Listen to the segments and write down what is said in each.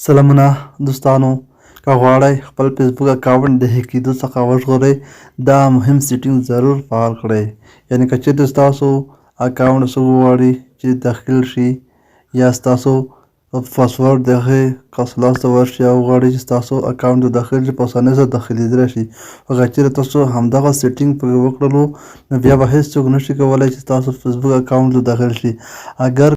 سلامونه دوستانو، که غواړئ خپل فیسبوک اکاونټ د هیک کیدو څخه وژغورئ دا مهم سیټینګ ضرور فعال کړئ. یعنې که چیرته ستاسو اکاونټ څوک وغواړي چې داخل شي یا ستاسو پاسورډ د هغې کس لاس ته ورشي او وغواړئ چې ستاسو اکاونټ ته داخل شي په اسانۍ سره داخلېدلی شي. خو که چیرې تاسو همدغه سیټینګ پرې وکړلو نو بیا به هېڅوک نشي کولی چې ستاسو فیسبوک اکاونټ ته داخل شي. اگر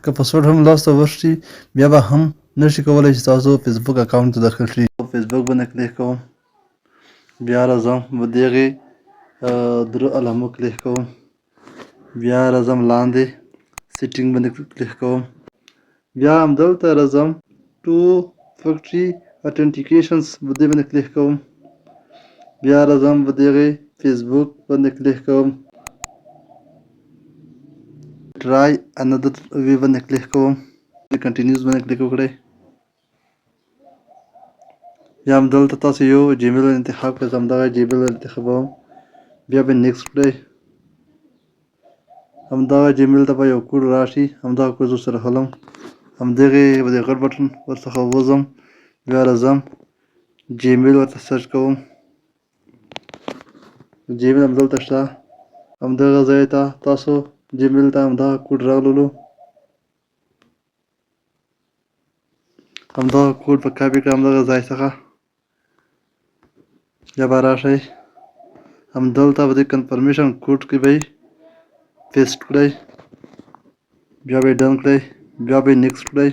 که پاسورډ هم لاس ته ورشي بیا به هم نشي کولی چې تاسو فیسبوک اکاونټ ته داخل شي. فیسبوک باندې کلیک کوم، بیا راځم په دغې درو علامو کلیک کوم، بیا راځم لاندې سیټینګ باندې کلیک کوم، بیا همدلته راځم ټو فیکټري اتنټیکیشنز په دې باندې کلیک کوم، بیا راځم په دغې فیسبوک باندې کلیک کوم، ټرای انادر وی باندې کلیک کوم، کنټینیوز باندې کلیک وکړئ. یا همدلته تاسو یو جیمیل انتخاب کړئ، زه همدغه جیمیل انتخابوم، بیا به نیکسټ کړئ. همدغه جیمیل ته به یو کوډ راشي، همدغه کوډ زه سره حلم، همدغې به د غټ بټن ورڅخه وځم، بیا راځم جیمیل ورته سرچ کوم، جیمیل همدلته شته، همدغه ځای ته تاسو جیمیل ته همدغه کوډ راولولو، همدغه کوډ په کاپي کړه همدغه ځای څخه، بیا به راشئ همدلته په دې کنفرمیشن کوډ کې به یې پیسټ کړئ، بیا به یې ډن کړئ، بیا به یې نیکسټ کړئ،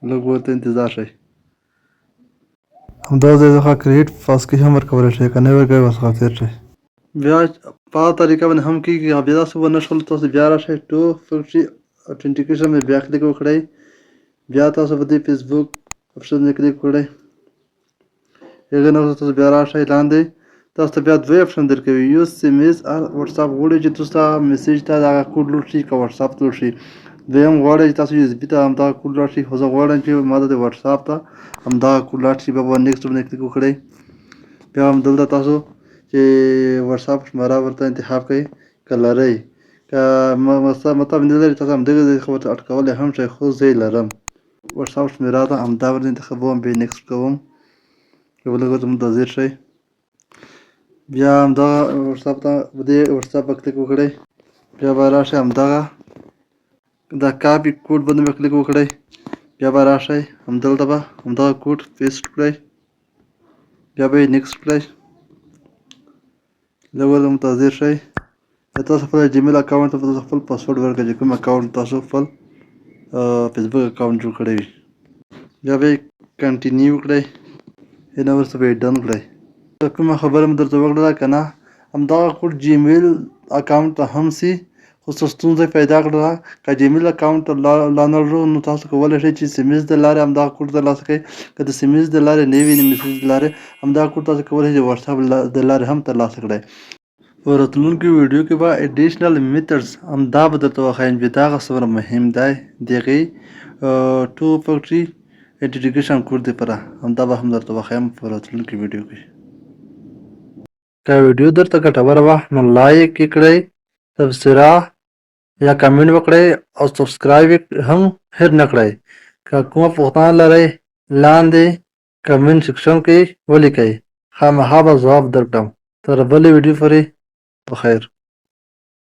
لږ ورته انتظار شئ. همدغه ځای څخه کریټ پاسکي هم ورکولی شئ، که نه ورکوئ ورڅخه تېر شئ. بیا په هغه طریقه باندې هم کېږي. بیا داسې ونه شول تاسو بیا راشئ ټو فیکټري اتنټیکیشن باندې بیا کلیک وکړئ، بیا تاسو په دې فیسبوک اپشن باندې کلیک وکړئ، هغې نه وروسته تاسو بیا راشئ لاندې تاسو ته بیا دوه اپشن درکوي، یوز سیمز او وټساپ. غواړئ چې تاسو ته میسیج ته دغه کوډ لوډ شي که وټساپ ته لوډ شي. دویم غواړئ چې تاسو یو اس بي ته همدغه کوډ لاړ شي، خو زه غواړم چې ما ته د وټساپ ته همدغه کوډ لاړ شي. بیا به نیکسټ باندې کلیک وکړئ، بیا همدلته تاسو چې وټساپ شماره ورته انتخاب کړئ که لرئ، که مطلب نه لرئ تاسو همدغې ځای څخه ورته اټکولی هم شئ، خو زه یې لرم. وټساپ شمېره ده همدا ورته انتخابوم، بیا یې نیکسټ کوم، یو لږ ورته منتظر شئ، بیا همدغه وټساپ ته په دې وټساپ به کلیک وکړئ، بیا به راشئ همدغه دا کاپي کوډ باندې به کلیک وکړئ، بیا به راشئ همدلته به همدغه کوډ پیسټ کړئ، بیا به یې نیکسټ کړئ، لږ ورته منتظر شئ. تاسو خپل جیمیل اکاونټ ته تاسو خپل پاسورډ ورکړئ چې کوم اکاونټ تاسو خپل فیسبوک اکاونټ جوړ کړی وي، بیا به یې کنټینیو کړئ، نه وروسته به یې ډن کړئ. کومه خبره مې درته وکړله که نه، همدغه کوډ جیمیل اکاونټ ته هم سي، خو څه ستونزه پیدا کړله. که جیمیل اکاونټ ته لا نه لرو نو تاسو کولی شئ چې سیمز د لارې همدغه کوډ ترلاسه کړئ. که د سیمز د لارې نه وي د میسیج د لارې همدغه کوډ تاسو کولی شئ د وټساپ د لارې هم ترلاسه کړئ. په راتلونکي ویډیو کې به اډیشنل میتھډز همدا به درته وښایم چې دا څومره مهم دی د هغې ټو فیکټري اتنټیکیشن کوډ دپاره، همدا به هم درته وښایم په راتلونکي ویډیو کې. که ویډیو درته ګټوره وه نو لایک یې کړئ، تبصره یا کمنټ وکړئ او سبسکرایب یې هم هېر نه کړئ. که کومه پوښتنه لرئ لاندې کمنټ سیکشن کې ولیکئ، خامخا به ځواب درکړم. تر بلې ویډیو پورې بخیر.